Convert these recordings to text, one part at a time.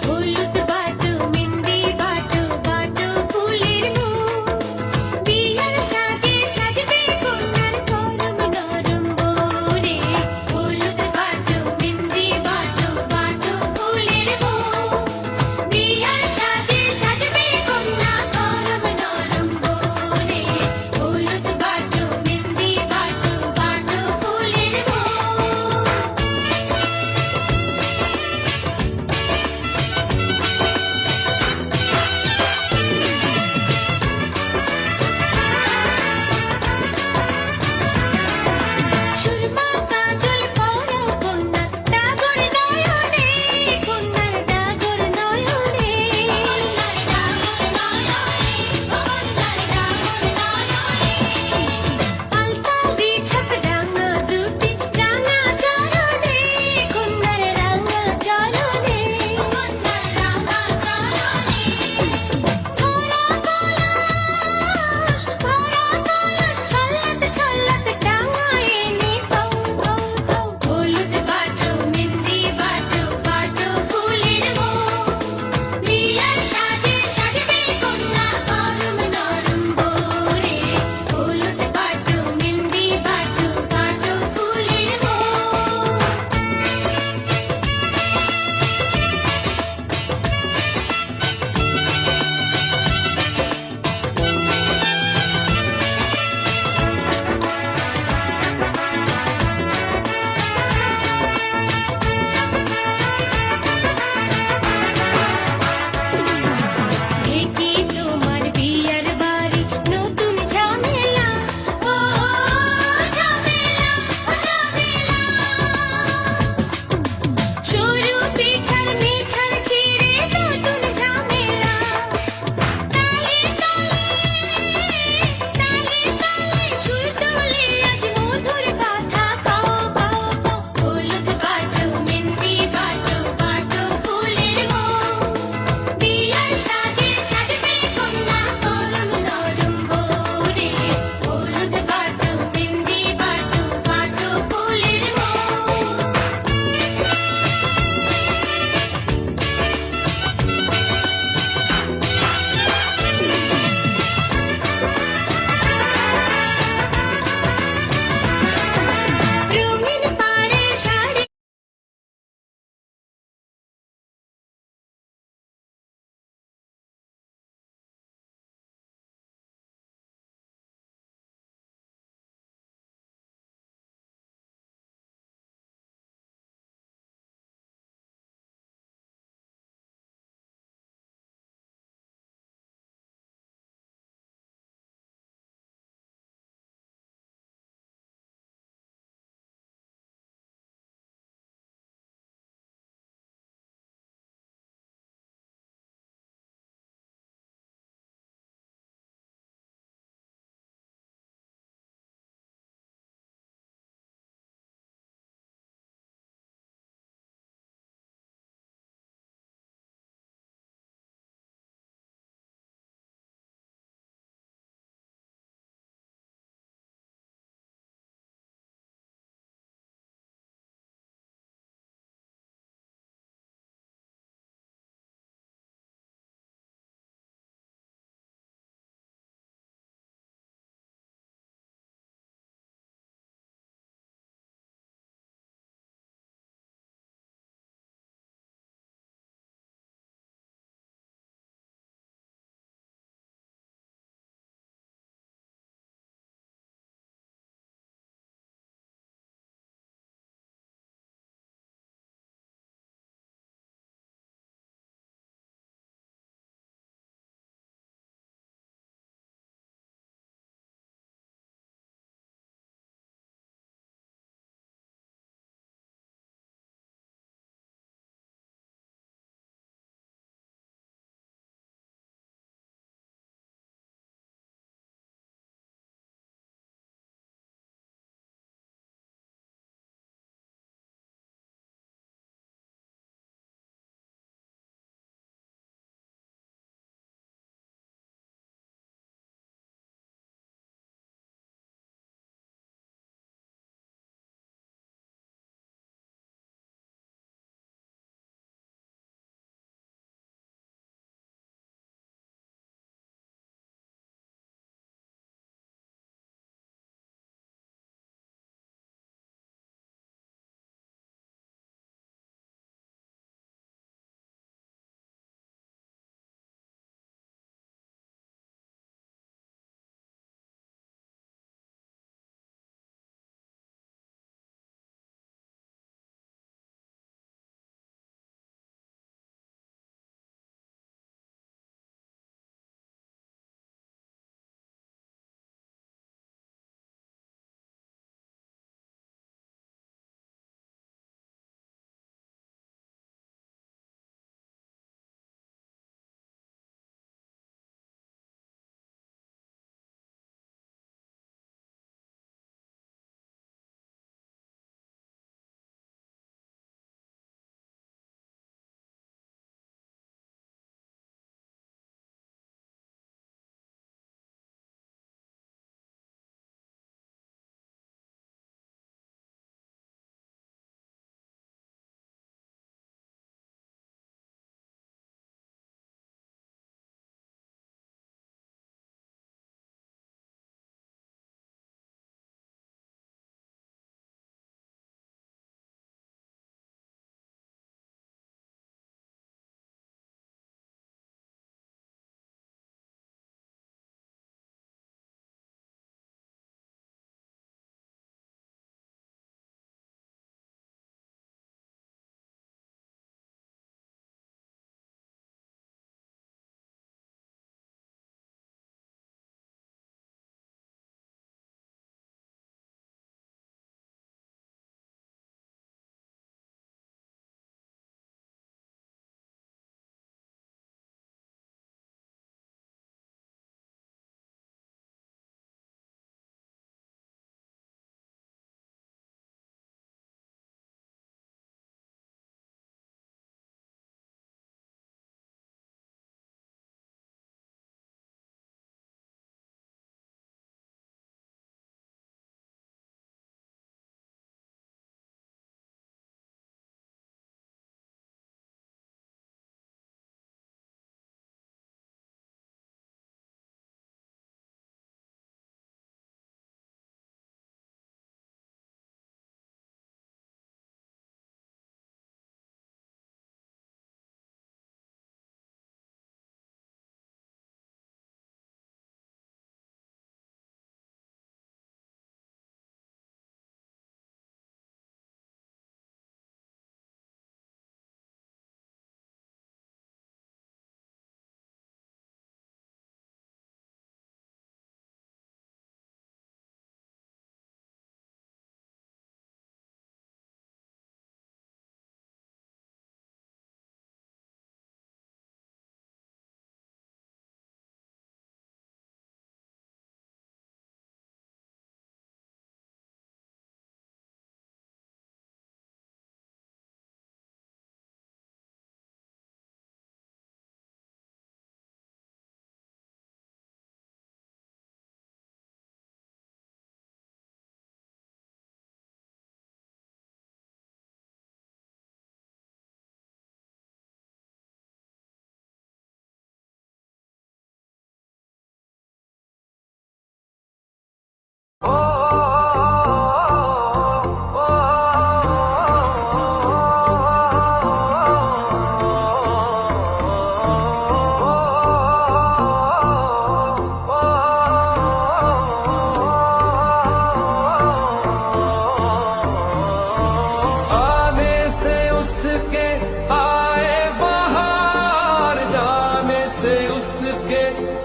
হলুদ বাটু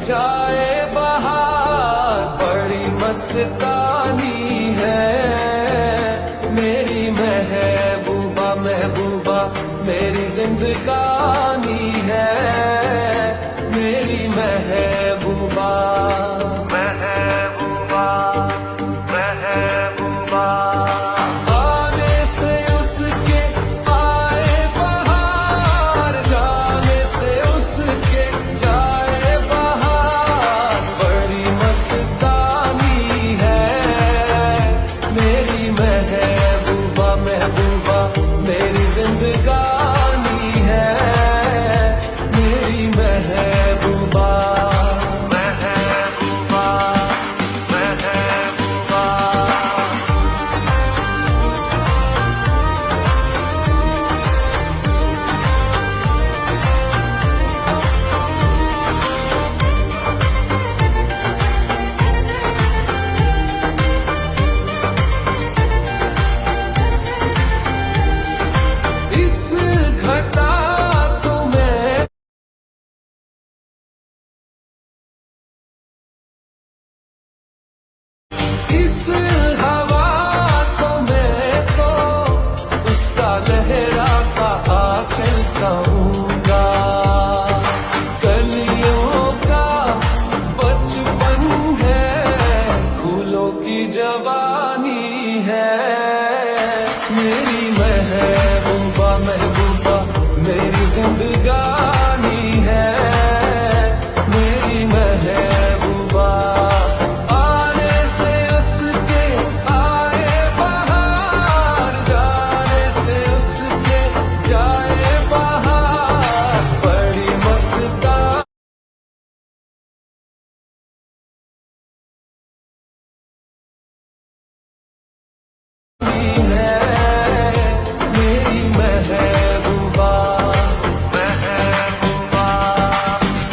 जाए बहार बड़ी मस्तानी है मेरी महबूबा महबूबा मेरी जिंदगानी है मेरी महबूबा महबूबा महबूबा आने से उसके आए बहार जाने से उसके जाए बहार बड़ी मस्तानी है मेरी महबूबा महबूबा मेरी जिंदगानी है मेरी महबूबा महबूबा महबूबा इस घटा को मैं इस हवा को मैं तो उसका लहराता आंचल कहूंगा कलियों का बचपन है फूलों की जवानी है मेरी महबूबा महबूबा मेरी जिंदगानी है मेरी महबूबा आने से उसके आए बहार जाने से उसके जाए बहार बड़ी मस्तानी है मेरी महबूबा महबूबा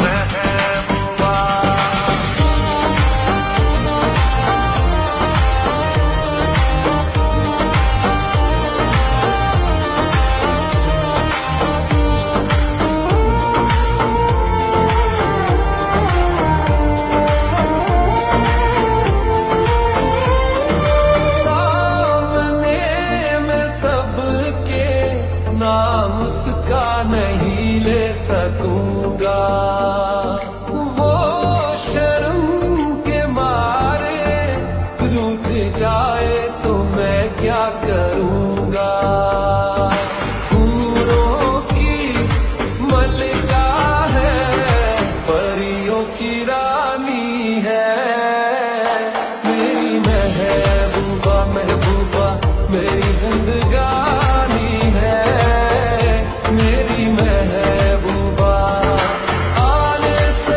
महबूबा सामने मैं सबके नाम उसका नहीं ले सकूंगा वो शर्म के मारे रूठ जाए तो मैं क्या करूंगा हूरों की मलिका है परियों की रानी है मेरी महबूबा महबूबा मेरी जिंदगानी है मेरी महबूबा आने से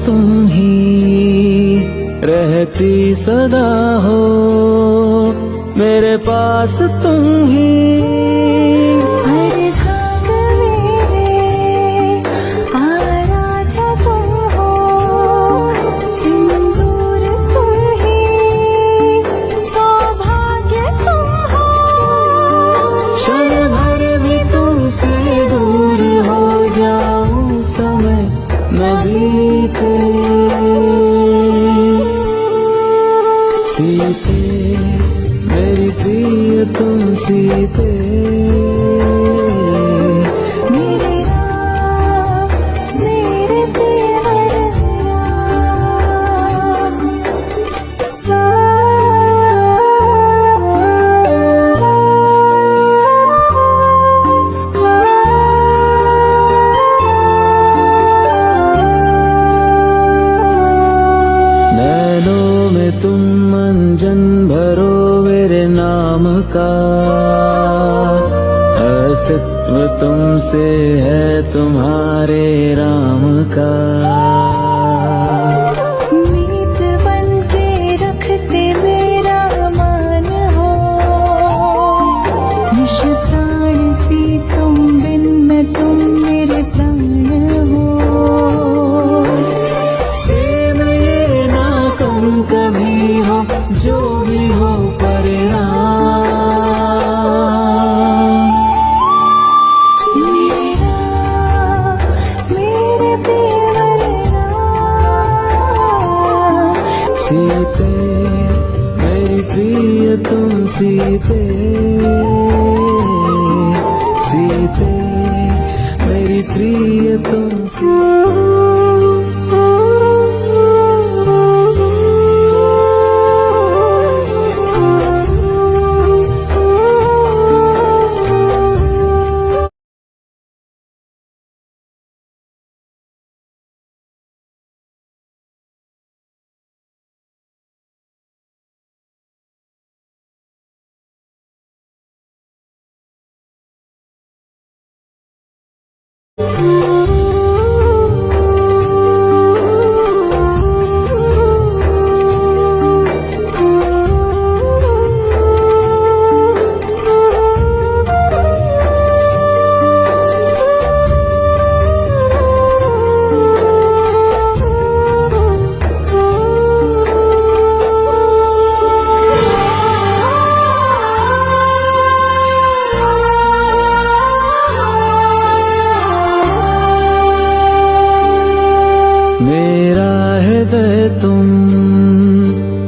तुम ही रहती सदा हो, मेरे पास तुम ही। हर धाग मेरे आराध्या तुम हो, सिंदूर तुम ही, सौभाग्य तुम हो। क्षण भर भी तुमसे दूर हो जाऊं, समय न बीते। सीते मेरी प्रिय तुम सीते, मेरे राम मेरे देवर नैनों में तुम मंजन भरो मेरे नाम का, अस्तित्व तुमसे है तुम्हारे राम का। मीत बन के रखते मेरा मान हो, निश प्राण सी तुम बिन मैं तुम मेरे प्राण हो। प्रेम ये ना कहूँ कभी हो, जो भी हो परिणाम। मेरे राम मेरे देवर राम। सीते मेरी प्रिय तुम सीते, सीते मेरी प्रिय तुम मेरा हृदय तुम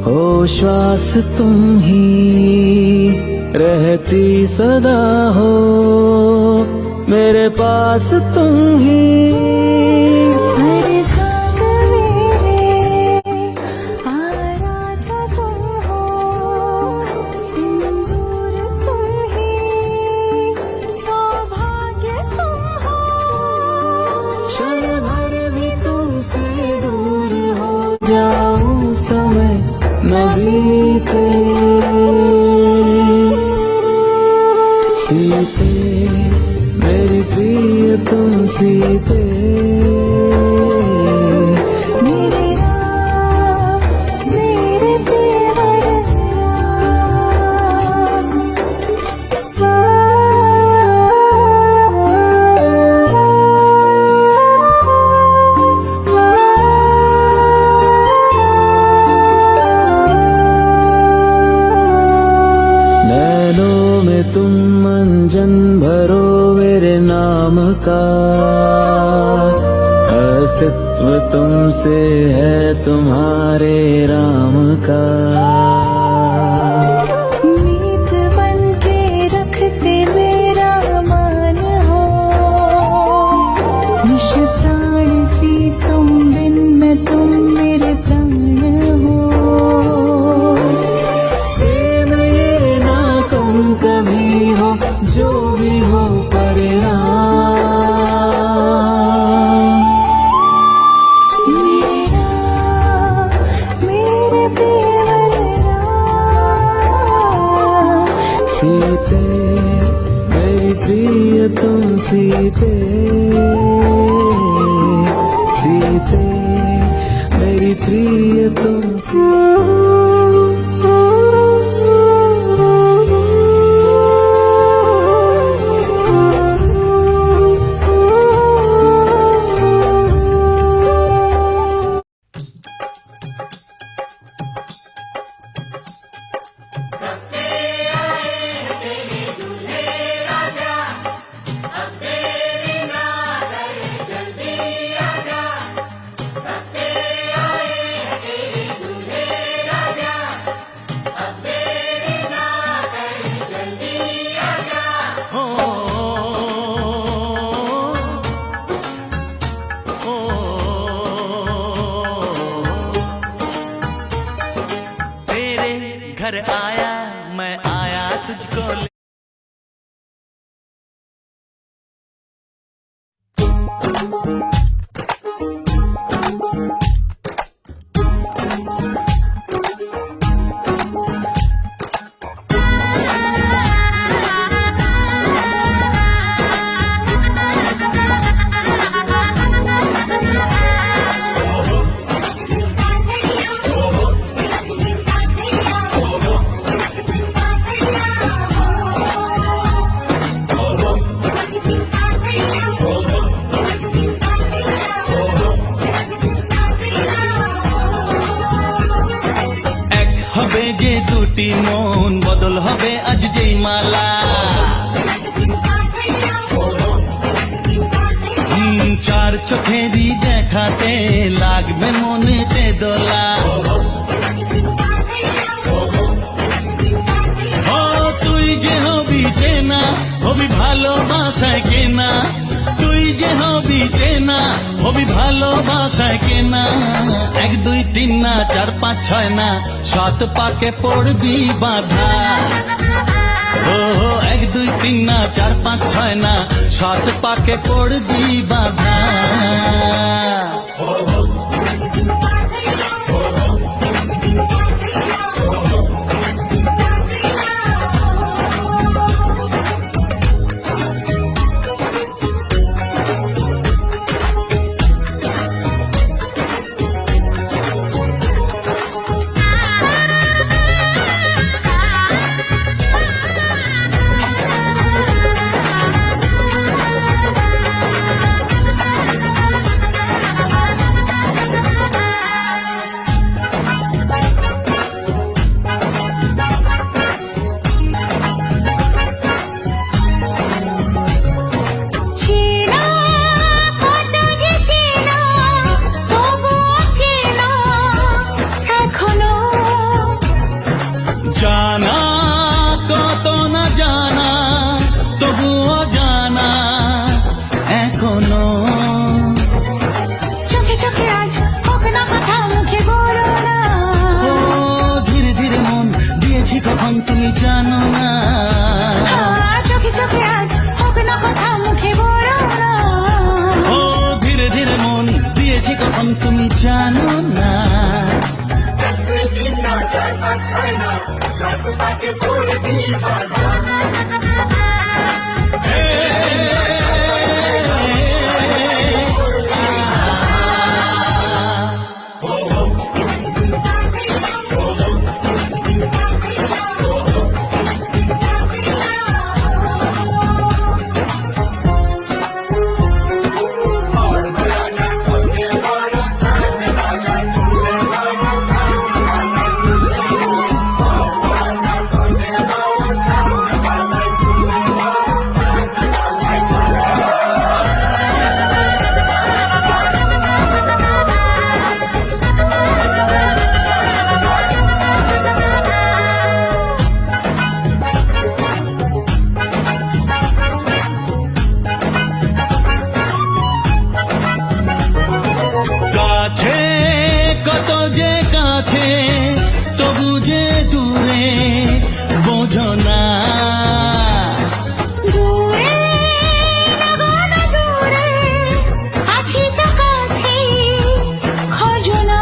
हो, श्वास तुम ही रहती सदा हो, मेरे पास तुम ही। हर धाग मेरे आराध्या तुम हो, सिंदूर तुम ही, सौभाग्य तुम हो। क्षण भर भी तुमसे दूर हो जाऊं, समय न बीते। सीते मेरी प्रिय तुम सीते, मेरे राम मेरे देवर राम। नैनों में तुम मंजन भरो मेरे नाम का, अस्तित्व तुमसे है तुम्हारे राम का। मीत बन के रखते मेरा मान हो, निश प्राण सी तुम बिन मैं तुम मेरे प्राण हो। प्रेम ये ना कहूँ कभी हो, जो भी हो परिणाम। मेरे राम मेरे देवर राम। सीते मेरी प्रिय तुम सीते, सीते प्रिय तुमसे। घर आया मैं आया तुझको যে দুটি মন বদল হবে আজ যেই মালা চার চোখেরই দেখাতে লাগবে মনেতে দোলা ও তুই যে হবি চেনা হবি ভালোবাসায় কেনা তুই যে হবি চেনা হবি ভালোবাসায় কেনা এক দুই তিন না চার পাঁচ ছয় না সাত পাকে পড়বি বাধা ও এক দুই তিন না চার পাঁচ ছয় না সাত পাকে পড়বি বাধা জানা কত না জানা তবুও জানা এখনো চোখে চোখে আজ হোক না কথা মুখে বলো না ও ধীরে ধীরে মন দিয়েছি কখন তুমি জানো না চোখে চোখে আজ হোক না কথা মুখে বলো না ও ধীরে ধীরে মন দিয়েছি কখন তুমি জানো না কত যে কাছে তবু যে দূরে বোঝো না দূরে লাগানো দূরে আছি তো কাছে খোঁজো না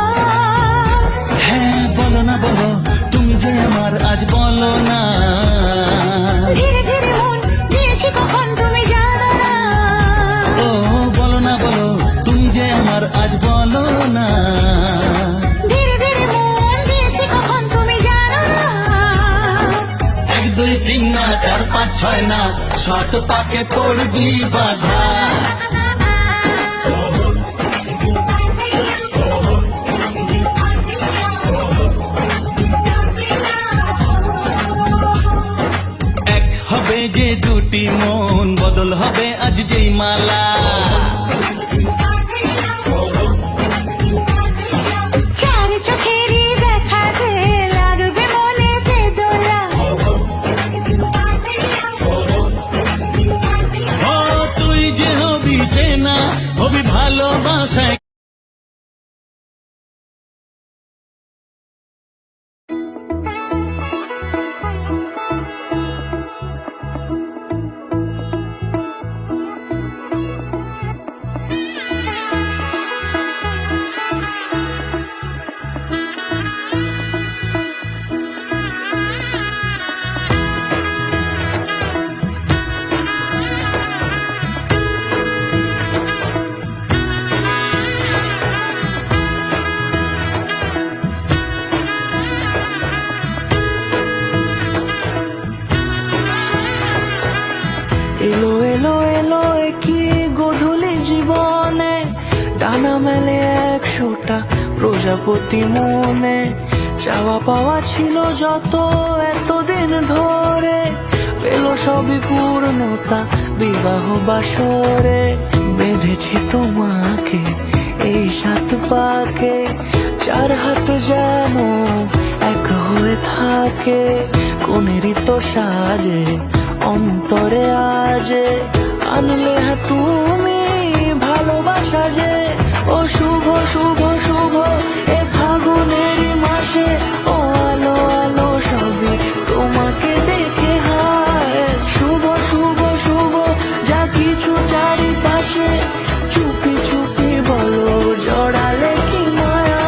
হ্যাঁ বলো না বলো তুমি যে আমার আজ বলো না ধীরে ধীরে মন দিয়েছি কখন তুমি জানো না ও বলো না বলো তুমি যে আমার আজ বলো না 4 5 6 না, শর্ট পাকে পড়বি বাধা। এক হবে যে দুটি মন, বদল হবে আজ যেই মালা। চার চোখেরই দেখাতে লাগবে মনেতে দোলা। ও তুই যে হবি চেনা, হবি ভালোবাসায়। এলো এলো এলো কি গধূলি জীবনে, ডানা মেলে 100টা প্রজাপতি মনে। চাওয়া পাওয়া ছিল যত এতদিন ধরে, পেল সবই পূর্ণতা বিবাহ বাসরে। বেঁধেছি তোমাকে এই 7 পাকে, 4 হাত যেন এক হয়ে থাকে। কোনেরই তো সাজে অন্তরে আজে, আনলে তুমি ভালোবাসা যে। ও শুভ শুভ শুভ এ ফাগুনেরই মাসে, ও আলো আলো সবই তোমাকে দেখে হায়। শুভ শুভ শুভ যা কিছু চারিপাশে, চুপি চুপি বলো জড়ালে কি মায়া।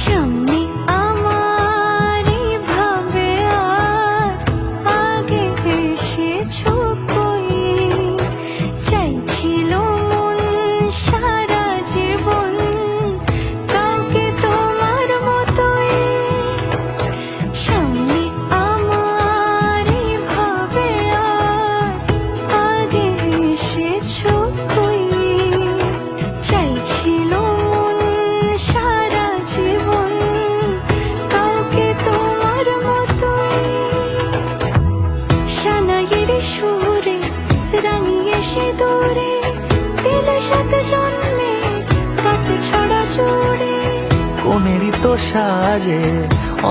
সামনে আমারই ভাবে আর আগে এসেছো কই। চাইছিল মন সারা জীবন কাউকে তোমার মতোই। সামনে আমারই ভাবে আর আগে এসেছো কই। চাইছিল মন সারা জীবন কাউকে তোমার মতোই। সানাইয়ের সুরে রাঙিয়ে সে দূরে, দিলে 7 জন্মে কাট ছড়া জোড়ে। কোনেরই তো সাজে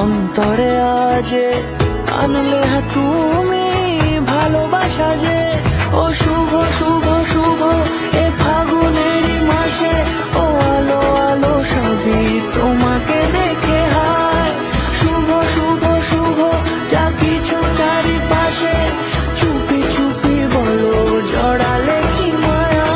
অন্তরে আজে, আনলে তুমি ভালোবাসা যে। ও শুভ শুভ শুভ এ ফাগুনেরই মাসে, ও আলো আলো সবই তোমাকে দেখে হায়। শুভ শুভ শুভ যা কিছু চারিপাশে, চুপি চুপি বলো জড়ালে কি মায়া।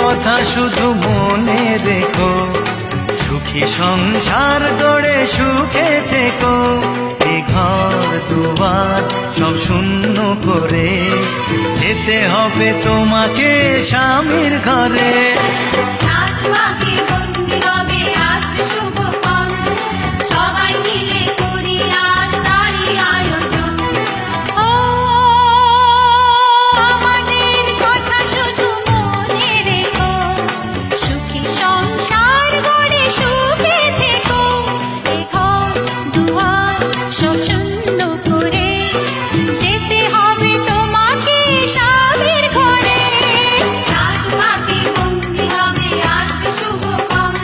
কথা শুধু মনে রেখো, সুখী সংসার গড়ে সুখে থেকো, এ ঘর দুয়ার সব শূন্য করে যেতে হবে তোমাকে স্বামীর ঘরে। সাত পাকে বন্দি হবে আসবে শুভক্ষণ, সবাই মিলে করি আজ তারই আয়োজন। ও আমাদের কথা শুধু মনে রেখো, সুখী সংসার গড়ে সুখে থেকো, এ ঘর দুয়ার সব শূন্য করে যেতে হবে তোমাকে স্বামীর ঘরে। সাত পাকে বন্দি হবে আসবে শুভক্ষণ,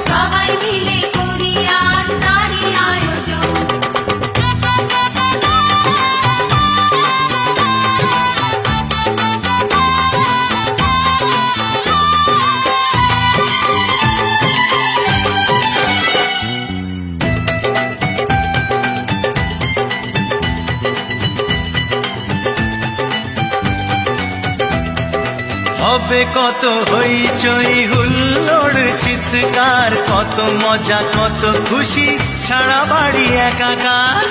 সবাই মিলে করি আজ তারই আয়োজন। হবে কত হইচই হুল্লোড় চিৎকার, কত মজা কত খুশি সারা বাড়ি একাকার।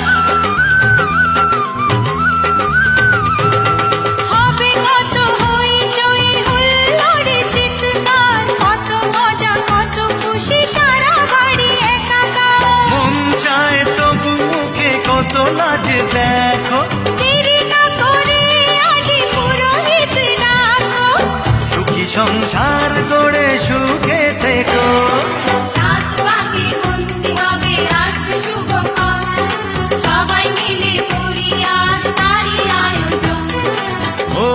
হবে কত হইচই হুল্লোড় চিৎকার, কত মজা কত খুশি সারা বাড়ি একাকার। মন চায় তবু মুখে কত লাজ দেখো, দেরি না করে আজই পুরোহিত ডাকো। সুখী সংসার গড়ে সুখে থেকো। সাত পাকে বন্দি হবে আসবে শুভক্ষণ, সবাই মিলে করি আজ তারই আয়োজন। ও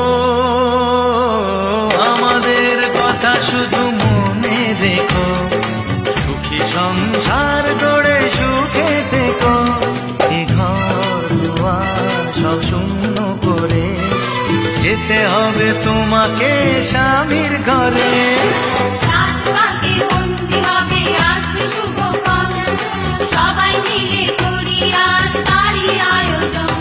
আমাদের কথা শুধু মনে রেখো, সুখী সংসার গড়ে সুখে থেকো, এ ঘর দুয়ার সব শূন্য করে যেতে হবে তোমাকে স্বামীর ঘরে। সাত পাকে বন্দি হবে আসবে শুভক্ষণ, সবাই মিলে করি আজ তারই আয়োজন।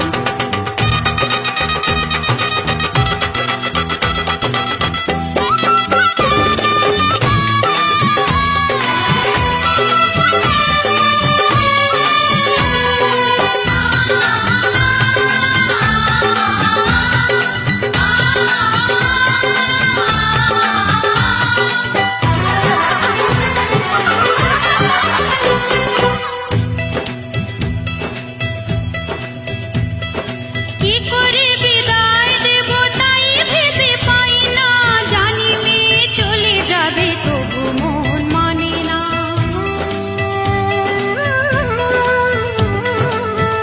কি করে বিদায় দেব তাই ভেবে পাই না, জানি মেয়ে চলে যাবে তবু মন মানে না।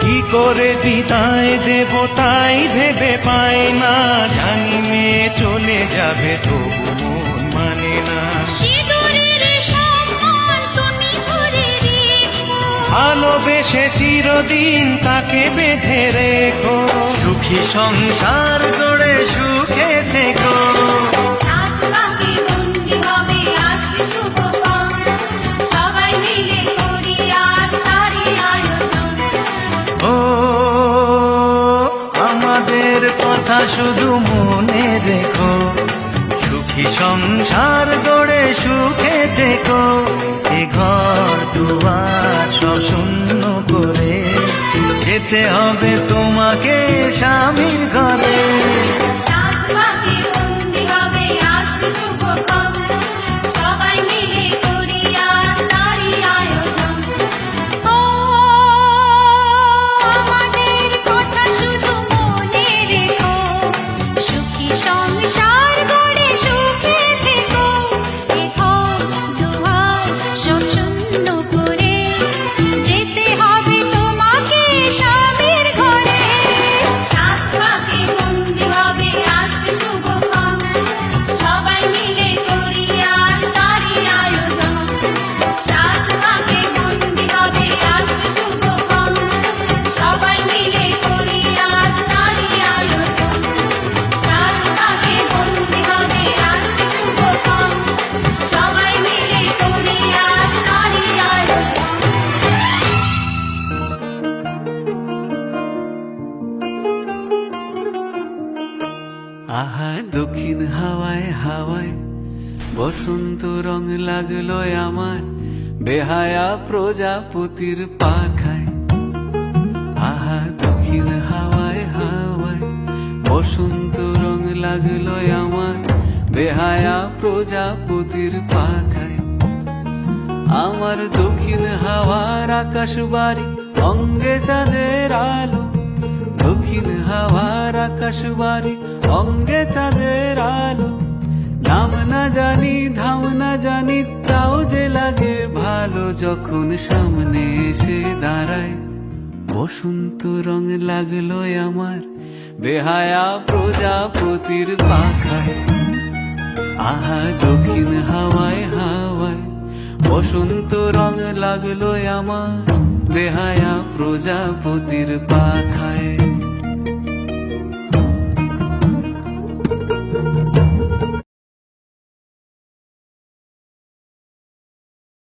কি করে বিদায় দেব তাই ভেবে পাই না, জানি মেয়ে চলে যাবে তবু মন মানে না। সিঁদুরের সম্মান তুমি করে রেখো, ভালোবেসে চিরদিন তাকে বেঁধে রেখো, সুখী সংসার গড়ে সুখে থেকো। সাত পাকে বন্দি হবে আসবে শুভক্ষণ, সবাই মিলে করি আজ তারই আয়োজন। ও আমাদের কথা শুধু মনে রেখো, সুখী সংসার গড়ে সুখে থেকো, এ ঘর দুয়ার সব শূন্য করে যেতে হবে তোমাকে স্বামীর ঘরে। সাত পাকে বন্দি হবে আসবে শুভক্ষণ, সবাই মিলে করি আজ তারই আয়োজন। ও আমাদের কথা শুধু মনে রেখো, সুখী সংসার গড়ে সুখে থেকো, এ ঘর দুয়ার সব শূন্য করে যেতে হবে তোমাকে স্বামীর ঘরে। সাত পাকে বন্দি হবে আসবে শুভক্ষণ, সবাই মিলে করি আজ তারই আয়োজন। সাত পাকে বন্দি হবে আসবে শুভক্ষণ, সবাই মিলে করি আজ তারই আয়োজন। সাত পাকে বন্দি হবে আসবে শুভক্ষণ, সবাই মিলে করি আজ তারই আয়োজন। আহা দক্ষিণ হাওয়ায় হাওয়ায় বসন্ত রং লাগলো আমার, বেহায়া প্রজাপতির পাখায়। আহা দক্ষিণ হাওয়ায় হাওয়ায় বসন্ত রং লাগলো আমার বেহায়া প্রজাপতির পাখায়। আমার দক্ষিণ হাওয়ার আকাশ বাড়ি অঙ্গে চাঁদের আলো, দক্ষিণ হাওয়ার আকাশ বাড়ি অঙ্গে চাঁদের আলো। নাম না জানি ধাম না জানি তাও যে লাগে ভালো, যখন সামনে এসে দাঁড়ায় বসন্ত রং লাগলো আমার বেহায়া প্রজাপতির পাখায়। আহা দক্ষিণ হাওয়ায় হাওয়ায় বসন্ত রং লাগলো আমার বেহায়া প্রজাপতির পাখায়।